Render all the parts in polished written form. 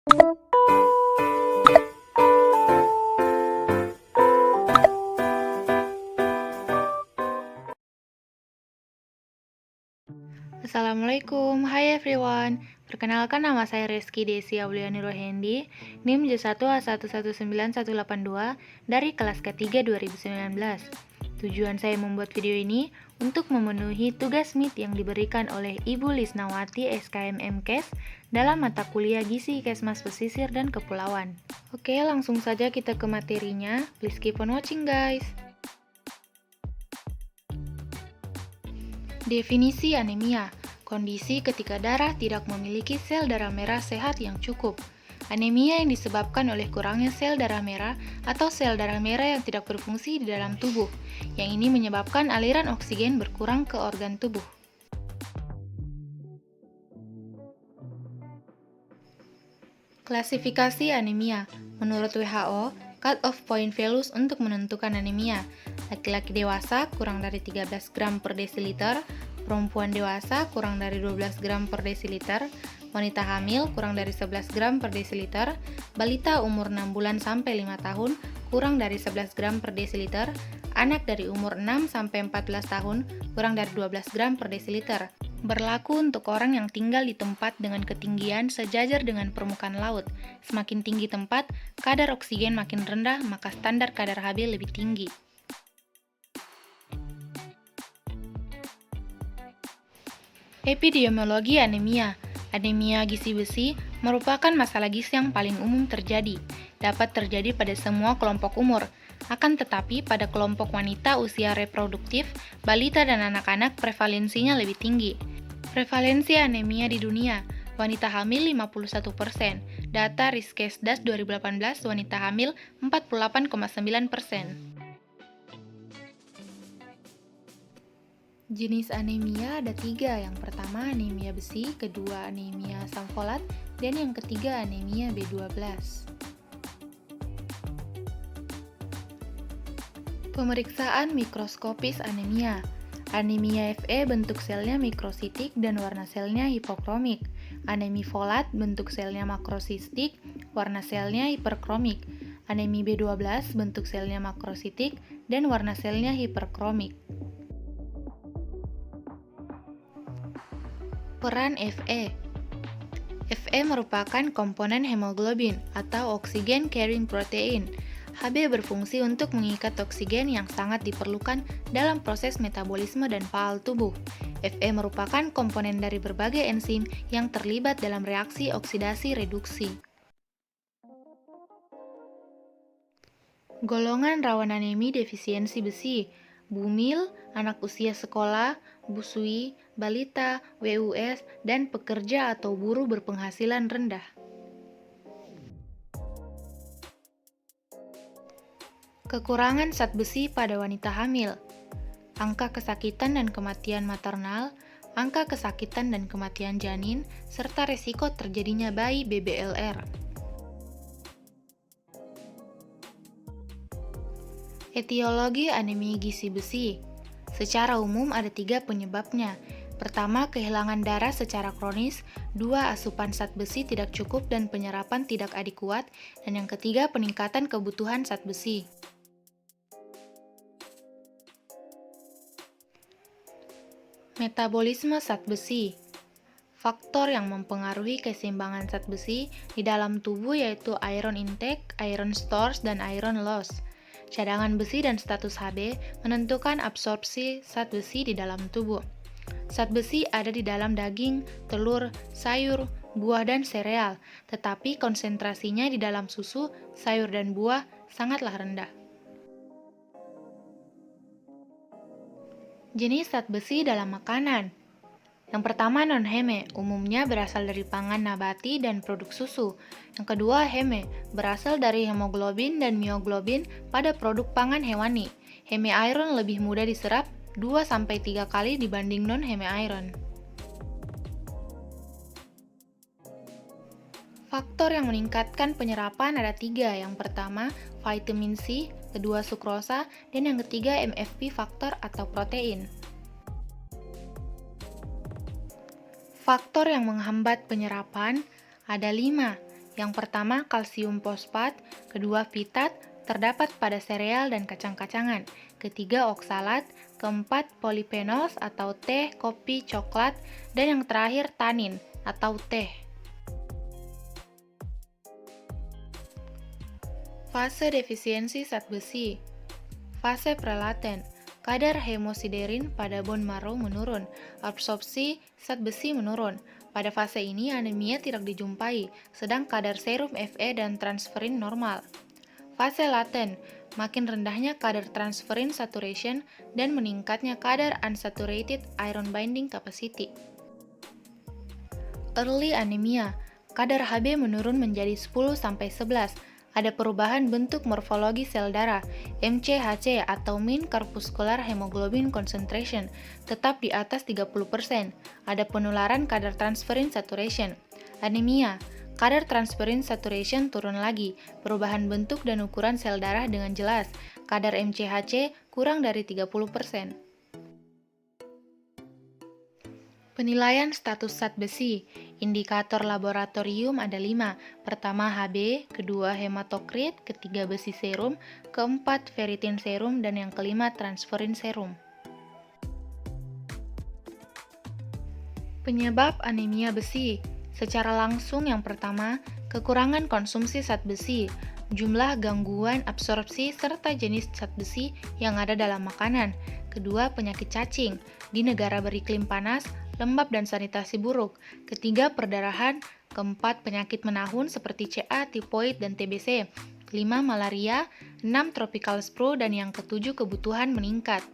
Assalamualaikum, hai everyone. Perkenalkan nama saya Reski Desi Auliani Rohendi, NIM J1A119182 dari kelas ketiga 2019. Tujuan saya membuat video ini untuk memenuhi tugas MIT yang diberikan oleh Ibu Lisnawati SKM MKes dalam mata kuliah Gizi Kesmas Pesisir dan Kepulauan. Oke, langsung saja kita ke materinya. Please keep on watching guys. Definisi anemia, kondisi ketika darah tidak memiliki sel darah merah sehat yang cukup. Anemia yang disebabkan oleh kurangnya sel darah merah atau sel darah merah yang tidak berfungsi di dalam tubuh. Yang ini menyebabkan aliran oksigen berkurang ke organ tubuh. Klasifikasi anemia. Menurut WHO, cut-off point values untuk menentukan anemia. Laki-laki dewasa kurang dari 13 gram per desiliter, perempuan dewasa kurang dari 12 gram per desiliter, wanita hamil kurang dari 11 gram per desiliter, balita umur 6 bulan sampai 5 tahun kurang dari 11 gram per desiliter, anak dari umur 6 sampai 14 tahun kurang dari 12 gram per desiliter. Berlaku untuk orang yang tinggal di tempat dengan ketinggian sejajar dengan permukaan laut. Semakin tinggi tempat, kadar oksigen makin rendah, maka standar kadar Hb lebih tinggi. Epidemiologi anemia. Anemia gizi besi merupakan masalah gizi yang paling umum terjadi. Dapat terjadi pada semua kelompok umur. Akan tetapi pada kelompok wanita usia reproduktif, balita dan anak-anak prevalensinya lebih tinggi. Prevalensi anemia di dunia, wanita hamil 51%, data Riskesdas 2018 wanita hamil 48,9%. Jenis anemia ada 3, yang pertama anemia besi, kedua anemia asam folat, dan yang ketiga anemia B12. Pemeriksaan mikroskopis anemia. Anemia Fe bentuk selnya mikrositik dan warna selnya hipokromik. Anemia folat bentuk selnya makrosistik, warna selnya hiperkromik. Anemia B12 bentuk selnya makrositik dan warna selnya hiperkromik. Peran Fe. Fe merupakan komponen hemoglobin atau oxygen carrying protein. Hb berfungsi untuk mengikat oksigen yang sangat diperlukan dalam proses metabolisme dan faal tubuh. Fe merupakan komponen dari berbagai enzim yang terlibat dalam reaksi oksidasi reduksi. Golongan rawan anemia defisiensi besi: bumil, anak usia sekolah, busui, balita, WUS, dan pekerja atau buruh berpenghasilan rendah. Kekurangan zat besi pada wanita hamil. Angka kesakitan dan kematian maternal, angka kesakitan dan kematian janin, serta resiko terjadinya bayi BBLR. Etiologi anemia gizi besi. Secara umum ada 3 penyebabnya. Pertama, kehilangan darah secara kronis. 2, asupan zat besi tidak cukup dan penyerapan tidak adekuat. Dan yang ketiga, peningkatan kebutuhan zat besi. Metabolisme zat besi. Faktor yang mempengaruhi keseimbangan zat besi di dalam tubuh yaitu iron intake, iron stores, dan iron loss. Cadangan besi dan status Hb menentukan absorpsi zat besi di dalam tubuh. Zat besi ada di dalam daging, telur, sayur, buah, dan sereal, tetapi konsentrasinya di dalam susu, sayur, dan buah sangatlah rendah. Jenis zat besi dalam makanan. Yang pertama non-heme, umumnya berasal dari pangan nabati dan produk susu. Yang kedua heme, berasal dari hemoglobin dan mioglobin pada produk pangan hewani. Heme iron lebih mudah diserap 2-3 kali dibanding non-heme iron. Faktor yang meningkatkan penyerapan ada 3. Yang pertama, vitamin C, kedua sukrosa, dan yang ketiga MFP faktor atau protein. Faktor yang menghambat penyerapan ada 5. Yang pertama, kalsium fosfat, kedua, fitat, terdapat pada sereal dan kacang-kacangan, ketiga, oksalat, keempat, polyphenols atau teh, kopi, coklat, dan yang terakhir, tanin atau teh. Fase defisiensi zat besi. Fase prelaten. Kadar hemosiderin pada bone marrow menurun, absorpsi zat besi menurun. Pada fase ini anemia tidak dijumpai, sedang kadar serum Fe dan transferin normal. Fase laten, makin rendahnya kadar transferin saturation dan meningkatnya kadar unsaturated iron binding capacity. Early anemia, kadar Hb menurun menjadi 10-11. Ada perubahan bentuk morfologi sel darah, MCHC atau mean corpuscular hemoglobin concentration, tetap di atas 30%. Ada penularan kadar transferin saturation. Anemia, kadar transferin saturation turun lagi, perubahan bentuk dan ukuran sel darah dengan jelas, kadar MCHC kurang dari 30%. Penilaian status zat besi. Indikator laboratorium ada 5. Pertama Hb, kedua hematokrit, ketiga besi serum, keempat ferritin serum, dan yang kelima transferin serum. Penyebab anemia besi. Secara langsung yang pertama, kekurangan konsumsi zat besi, jumlah gangguan absorpsi serta jenis zat besi yang ada dalam makanan. Kedua, penyakit cacing. Di negara beriklim panas, lembab dan sanitasi buruk. Ketiga, perdarahan. Keempat, penyakit menahun seperti CA, tipoid, dan TBC. Kelima, malaria. 6, tropical sprue, dan yang ketujuh, kebutuhan meningkat.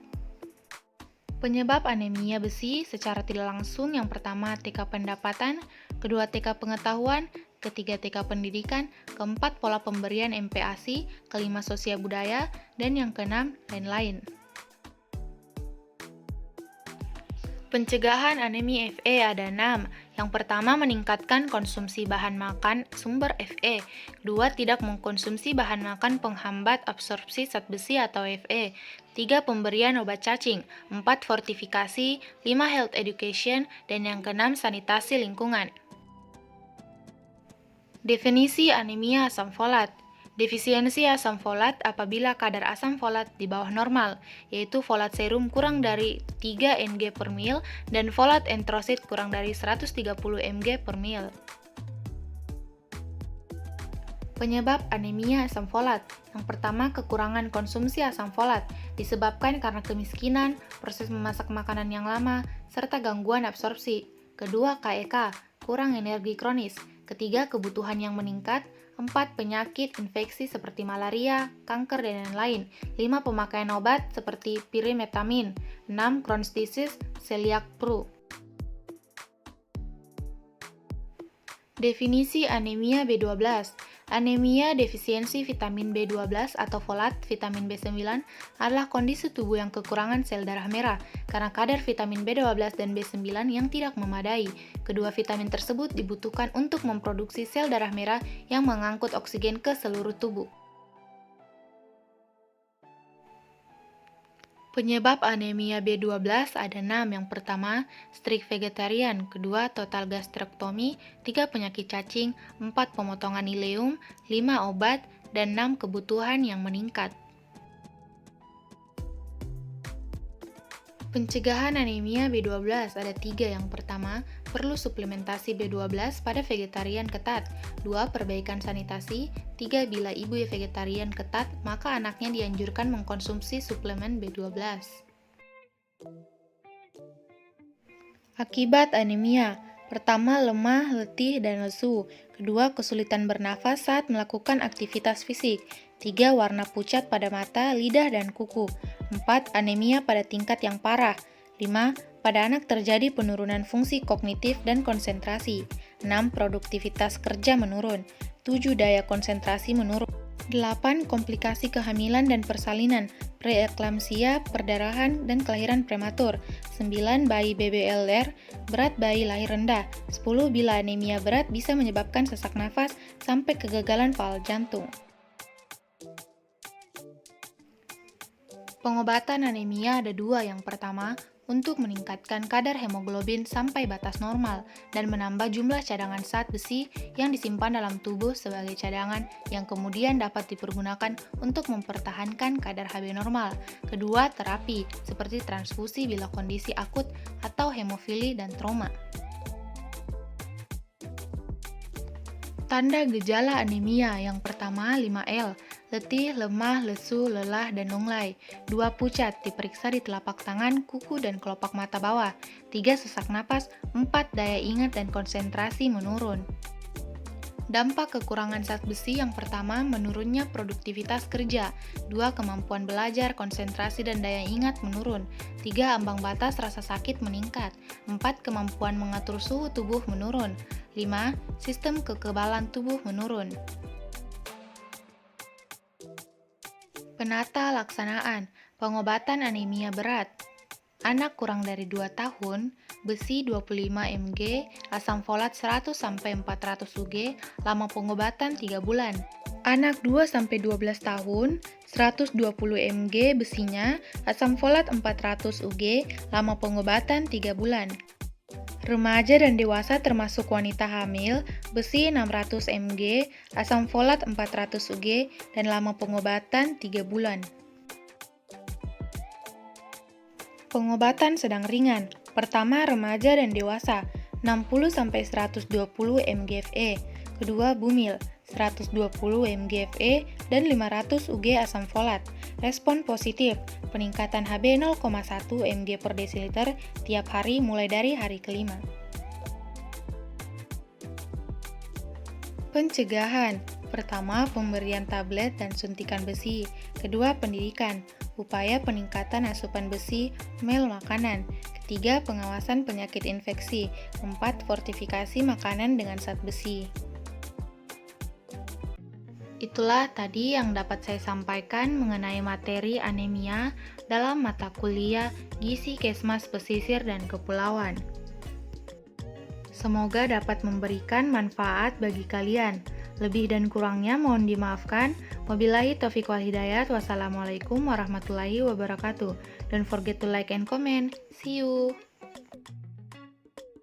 Penyebab anemia besi secara tidak langsung yang pertama TK pendapatan, kedua TK pengetahuan, ketiga TK pendidikan, keempat pola pemberian MPASI, kelima sosial budaya, dan yang keenam lain-lain. Pencegahan anemia Fe ada 6. Yang pertama, meningkatkan konsumsi bahan makan sumber Fe. Kedua, tidak mengkonsumsi bahan makan penghambat absorpsi zat besi atau Fe. 3, pemberian obat cacing. 4, fortifikasi. 5, health education. Dan yang keenam, sanitasi lingkungan. Definisi anemia asam folat. Defisiensi asam folat apabila kadar asam folat di bawah normal, yaitu folat serum kurang dari 3 Ng per mil dan folat enterosit kurang dari 130 mg per mil. Penyebab anemia asam folat. Yang pertama, kekurangan konsumsi asam folat disebabkan karena kemiskinan, proses memasak makanan yang lama, serta gangguan absorpsi. Kedua, KEK, kurang energi kronis. Ketiga, kebutuhan yang meningkat. 4, penyakit infeksi seperti malaria, kanker, dan lain-lain. 5, pemakaian obat seperti pirimetamin. 6, Crohn's disease, celiac flu. Definisi anemia B12. Anemia defisiensi vitamin B12 atau folat vitamin B9 adalah kondisi tubuh yang kekurangan sel darah merah karena kadar vitamin B12 dan B9 yang tidak memadai. Kedua vitamin tersebut dibutuhkan untuk memproduksi sel darah merah yang mengangkut oksigen ke seluruh tubuh. Penyebab anemia B12 ada 6. Yang pertama, strict vegetarian. Kedua, total gastrectomy. 3, penyakit cacing. 4, pemotongan ileum. 5, obat. Dan 6, kebutuhan yang meningkat. Pencegahan anemia B12 ada 3. Yang pertama, perlu suplementasi B12 pada vegetarian ketat. 2, perbaikan sanitasi. 3, bila ibu vegetarian ketat, maka anaknya dianjurkan mengkonsumsi suplemen B12. Akibat anemia. Pertama, lemah, letih, dan lesu. Kedua, kesulitan bernafas saat melakukan aktivitas fisik. 3, warna pucat pada mata, lidah, dan kuku. 4, anemia pada tingkat yang parah. 5, pada anak terjadi penurunan fungsi kognitif dan konsentrasi. 6, produktivitas kerja menurun. 7, daya konsentrasi menurun. 8, komplikasi kehamilan dan persalinan, preeklamsia, perdarahan, dan kelahiran prematur. 9, bayi BBLR, berat bayi lahir rendah. 10, bila anemia berat bisa menyebabkan sesak nafas sampai kegagalan valve jantung. Pengobatan anemia ada 2. Yang pertama, untuk meningkatkan kadar hemoglobin sampai batas normal dan menambah jumlah cadangan zat besi yang disimpan dalam tubuh sebagai cadangan yang kemudian dapat dipergunakan untuk mempertahankan kadar Hb normal. Kedua, terapi seperti transfusi bila kondisi akut atau hemofili dan trauma. Tanda gejala anemia yang pertama 5L, letih, lemah, lesu, lelah, dan lunglai. 2. Pucat, diperiksa di telapak tangan, kuku, dan kelopak mata bawah. 3. Sesak napas. 4. Daya ingat dan konsentrasi menurun. Dampak kekurangan zat besi yang pertama, menurunnya produktivitas kerja. 2. Kemampuan belajar, konsentrasi, dan daya ingat menurun. 3. Ambang batas rasa sakit meningkat. 4. Kemampuan mengatur suhu tubuh menurun. 5. Sistem kekebalan tubuh menurun. Penata laksanaan, pengobatan anemia berat. Anak kurang dari 2 tahun, besi 25 mg, asam folat 100-400 Ug, lama pengobatan 3 bulan. Anak 2-12 tahun, 120 mg besinya, asam folat 400 Ug, lama pengobatan 3 bulan. Remaja dan dewasa termasuk wanita hamil, besi 600 mg, asam folat 400 Ug, dan lama pengobatan 3 bulan. Pengobatan sedang ringan. Pertama, remaja dan dewasa, 60-120 mgFE. Kedua, bumil, 120 mgFE dan 500 Ug asam folat. Respon positif, peningkatan Hb 0,1 mg per desiliter tiap hari mulai dari hari kelima. Pencegahan. Pertama, pemberian tablet dan suntikan besi. Kedua, pendidikan. Upaya peningkatan asupan besi, mel makanan. Ketiga, pengawasan penyakit infeksi. 4. Fortifikasi makanan dengan zat besi. Itulah tadi yang dapat saya sampaikan mengenai materi anemia dalam mata kuliah Gizi Kesmas Pesisir dan Kepulauan. Semoga dapat memberikan manfaat bagi kalian. Lebih dan kurangnya mohon dimaafkan. Wabillahi taufiq wal hidayah. Wassalamualaikum warahmatullahi wabarakatuh. Don't forget to like and comment. See you.